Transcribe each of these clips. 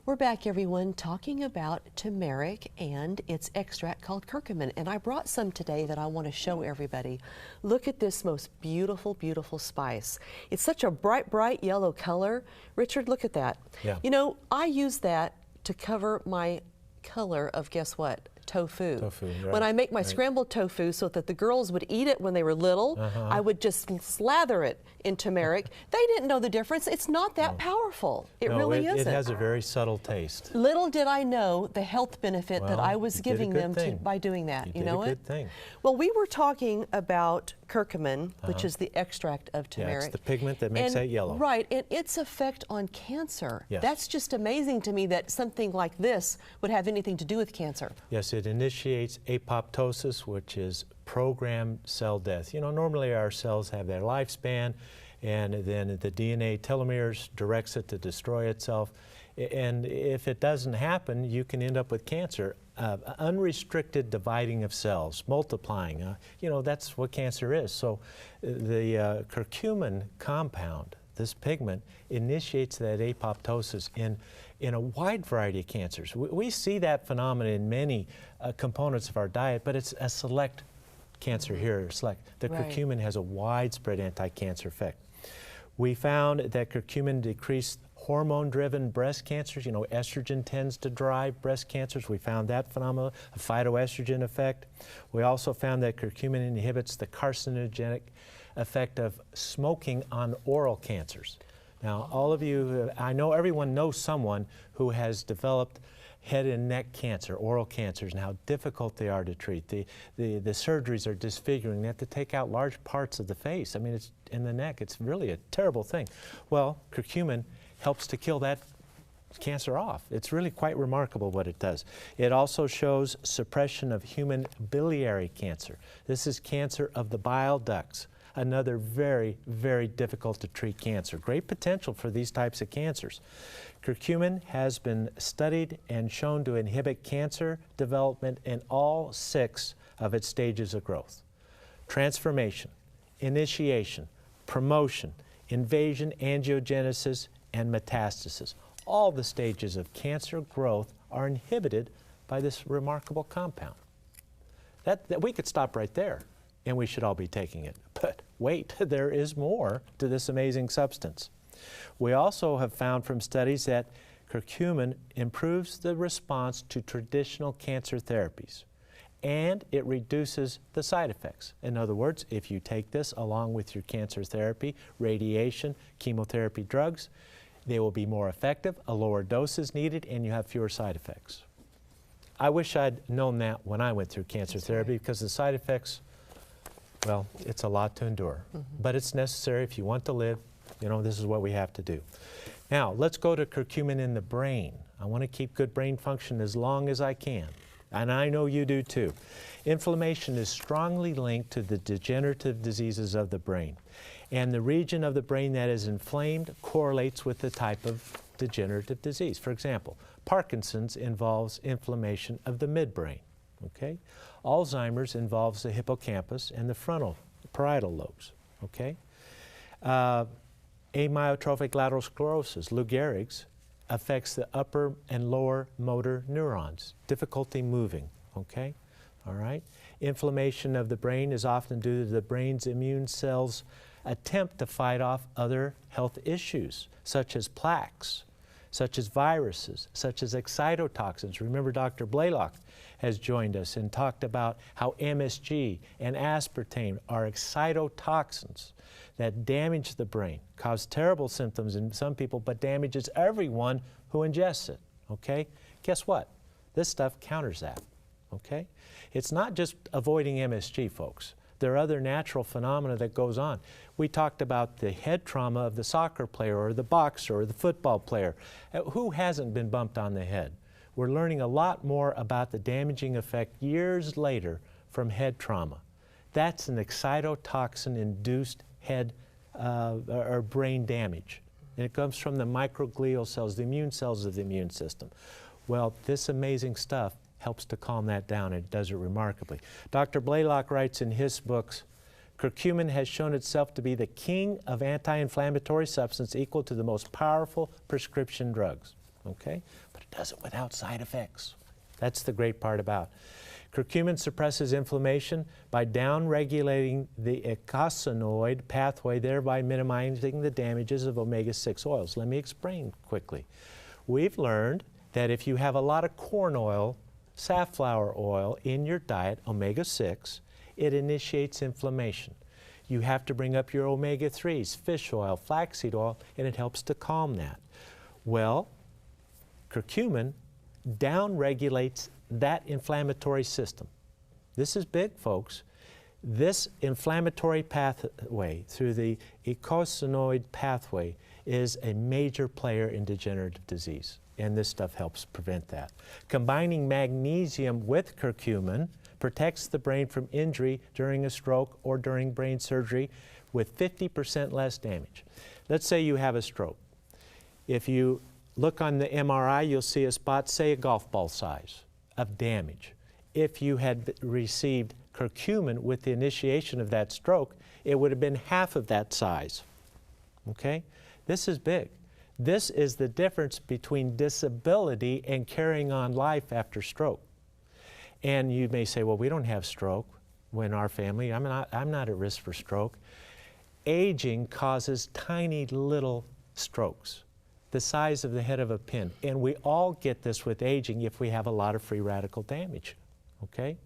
We're back, everyone, talking about turmeric and its extract called curcumin. And I brought some today that I want to show everybody. Look at this most beautiful, beautiful spice. It's such a bright, bright yellow color. Richard, look at that. Yeah. You know, I use that to cover my color of, guess what? Tofu. Right. When I make my scrambled tofu so that the girls would eat it when they were little, I would just slather it in turmeric. They didn't know the difference. It's not that powerful. It really isn't. It has a very subtle taste. Little did I know the health benefit that I was giving them by doing that. You know it? Good thing. Well, we were talking about curcumin, which is the extract of turmeric. Yeah, it's the pigment that makes that yellow. Right, and its effect on cancer. Yes. That's just amazing to me that something like this would have anything to do with cancer. Yes, it initiates apoptosis, which is programmed cell death. You know, normally our cells have their lifespan, and then the DNA telomeres directs it to destroy itself. And if it doesn't happen, you can end up with cancer. Unrestricted dividing of cells, multiplying. You know, that's what cancer is. So the curcumin compound, this pigment, initiates that apoptosis in a wide variety of cancers. We see that phenomenon in many components of our diet, but it's a select cancer here. The curcumin has a widespread anti-cancer effect. We found that curcumin decreased hormone-driven breast cancers. You know, estrogen tends to drive breast cancers. We found that phenomenon, a phytoestrogen effect. We also found that curcumin inhibits the carcinogenic effect of smoking on oral cancers. Now, all of you, I know everyone knows someone who has developed head and neck cancer, oral cancers, and how difficult they are to treat. The surgeries are disfiguring. They have to take out large parts of the face. I mean, it's in the neck. It's really a terrible thing. Well, curcumin helps to kill that cancer off. It's really quite remarkable what it does. It also shows suppression of human biliary cancer. This is cancer of the bile ducts. Another very, very difficult to treat cancer. Great potential for these types of cancers. Curcumin has been studied and shown to inhibit cancer development in all 6 of its stages of growth: transformation, initiation, promotion, invasion, angiogenesis, and metastasis. All the stages of cancer growth are inhibited by this remarkable compound. That we could stop right there, and we should all be taking it. But wait, there is more to this amazing substance. We also have found from studies that curcumin improves the response to traditional cancer therapies, and it reduces the side effects. In other words, if you take this along with your cancer therapy, radiation, chemotherapy, drugs, they will be more effective, a lower dose is needed, and you have fewer side effects. I wish I'd known that when I went through cancer therapy, because the side effects, well, it's a lot to endure. But it's necessary if you want to live. You know, this is what we have to do. Now, let's go to curcumin in the brain. I want to keep good brain function as long as I can. And I know you do too. Inflammation is strongly linked to the degenerative diseases of the brain. And the region of the brain that is inflamed correlates with the type of degenerative disease. For example, Parkinson's involves inflammation of the midbrain. Okay? Alzheimer's involves the hippocampus and the frontal parietal lobes. Okay? Amyotrophic lateral sclerosis, Lou Gehrig's, affects the upper and lower motor neurons, difficulty moving. Okay? All right? Inflammation of the brain is often due to the brain's immune cells' attempt to fight off other health issues, such as plaques, such as viruses, such as excitotoxins. Remember, Dr. Blaylock has joined us and talked about how MSG and aspartame are excitotoxins that damage the brain, cause terrible symptoms in some people, but damages everyone who ingests it. Okay? Guess what? This stuff counters that. Okay? It's not just avoiding MSG, folks. There are other natural phenomena that goes on. We talked about the head trauma of the soccer player or the boxer or the football player. Who hasn't been bumped on the head? We're learning a lot more about the damaging effect years later from head trauma. That's an excitotoxin-induced head or brain damage. And it comes from the microglial cells, the immune cells of the immune system. Well, this amazing stuff helps to calm that down, and it does it remarkably. Dr. Blaylock writes in his books, curcumin has shown itself to be the king of anti-inflammatory substance, equal to the most powerful prescription drugs. Okay? But does it without side effects. That's the great part about it. Curcumin suppresses inflammation by downregulating the eicosanoid pathway, thereby minimizing the damages of omega-6 oils. Let me explain quickly. We've learned that if you have a lot of corn oil, safflower oil in your diet, omega-6, it initiates inflammation. You have to bring up your omega-3s, fish oil, flaxseed oil, and it helps to calm that. Well, curcumin downregulates that inflammatory system. This is big, folks. This inflammatory pathway through the eicosanoid pathway is a major player in degenerative disease, and this stuff helps prevent that. Combining magnesium with curcumin protects the brain from injury during a stroke or during brain surgery with 50% less damage. Let's say you have a stroke. If you look on the MRI, you'll see a spot, say a golf ball size, of damage. If you had received curcumin with the initiation of that stroke, it would have been half of that size. Okay? This is big. This is the difference between disability and carrying on life after stroke. And you may say, well, we don't have stroke in our family. I'm not at risk for stroke. Aging causes tiny little strokes, the size of the head of a pin. And we all get this with aging if we have a lot of free radical damage, okay?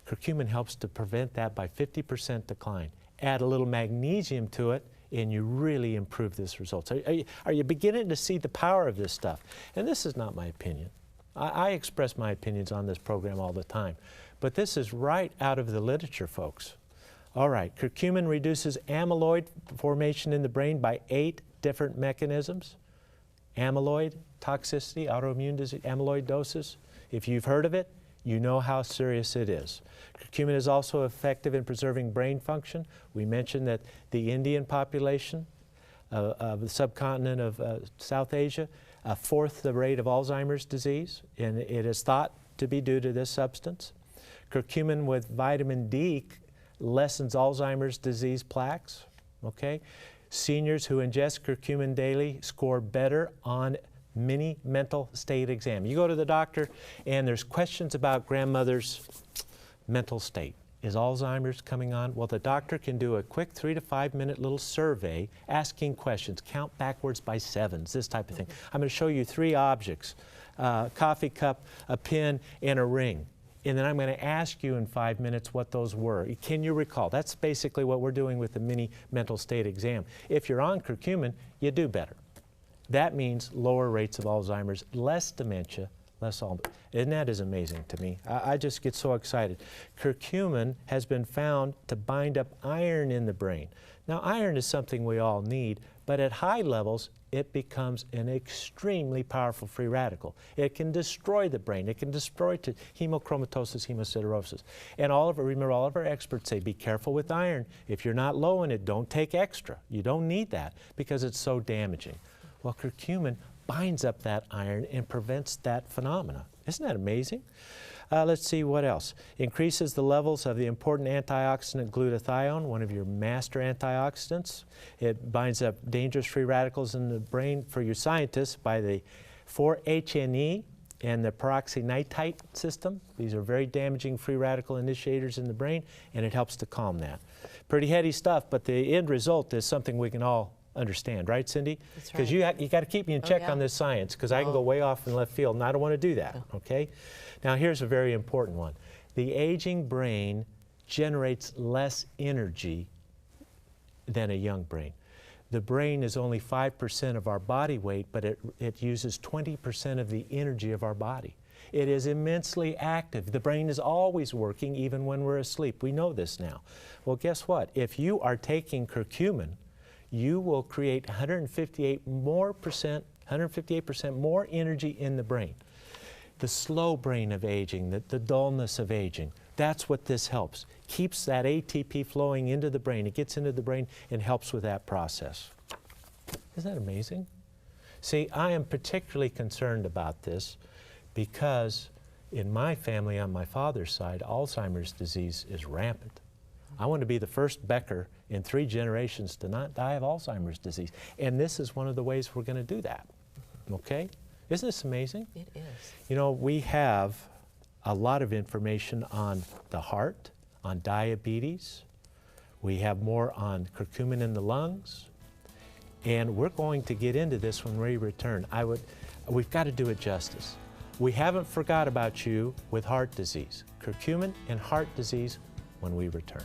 Curcumin helps to prevent that by 50% decline. Add a little magnesium to it, and you really improve this result. Are you beginning to see the power of this stuff? And this is not my opinion. I express my opinions on this program all the time, but this is right out of the literature, folks. All right, curcumin reduces amyloid formation in the brain by 8 different mechanisms. Amyloid toxicity, autoimmune disease, amyloidosis. If you've heard of it, you know how serious it is. Curcumin is also effective in preserving brain function. We mentioned that the Indian population of the subcontinent of South Asia, 1/4 the rate of Alzheimer's disease, and it is thought to be due to this substance. Curcumin with vitamin D lessens Alzheimer's disease plaques, okay? Seniors who ingest curcumin daily score better on mini mental state exam. You go to the doctor and there's questions about grandmother's mental state. Is Alzheimer's coming on? Well, the doctor can do a quick 3 to 5 minute little survey asking questions, count backwards by 7s, this type of thing. I'm going to show you 3 objects, a coffee cup, a pen, and a ring. And then I'm going to ask you in 5 minutes what those were. Can you recall? That's basically what we're doing with the mini mental state exam. If you're on curcumin, you do better. That means lower rates of Alzheimer's, less dementia, less Alzheimer's. And that is amazing to me. I just get so excited. Curcumin has been found to bind up iron in the brain. Now, iron is something we all need, but at high levels, it becomes an extremely powerful free radical. It can destroy the brain. It can destroy hemochromatosis, hemosiderosis. And remember, all of our experts say, be careful with iron. If you're not low in it, don't take extra. You don't need that because it's so damaging. Well, curcumin binds up that iron and prevents that phenomena. Isn't that amazing? Let's see what else. Increases the levels of the important antioxidant glutathione, one of your master antioxidants. It binds up dangerous free radicals in the brain for you scientists by the 4-HNE and the peroxynitrite system. These are very damaging free radical initiators in the brain, and it helps to calm that. Pretty heady stuff, but the end result is something we can all understand, right, Cindy? Because you got to keep me in check on this science, because I can go way off in left field, and I don't want to do that, okay? Now, here's a very important one. The aging brain generates less energy than a young brain. The brain is only 5% of our body weight, but it uses 20% of the energy of our body. It is immensely active. The brain is always working, even when we're asleep. We know this now. Well, guess what? If you are taking curcumin, you will create 158% more energy in the brain. The slow brain of aging, the dullness of aging, that's what this helps. Keeps that ATP flowing into the brain. It gets into the brain and helps with that process. Isn't that amazing? See, I am particularly concerned about this because in my family, on my father's side, Alzheimer's disease is rampant. I want to be the first Becker in 3 generations to not die of Alzheimer's disease. And this is one of the ways we're going to do that, okay? Isn't this amazing? It is. You know, we have a lot of information on the heart, on diabetes. We have more on curcumin in the lungs. And we're going to get into this when we return. We've got to do it justice. We haven't forgot about you with heart disease. Curcumin and heart disease when we return.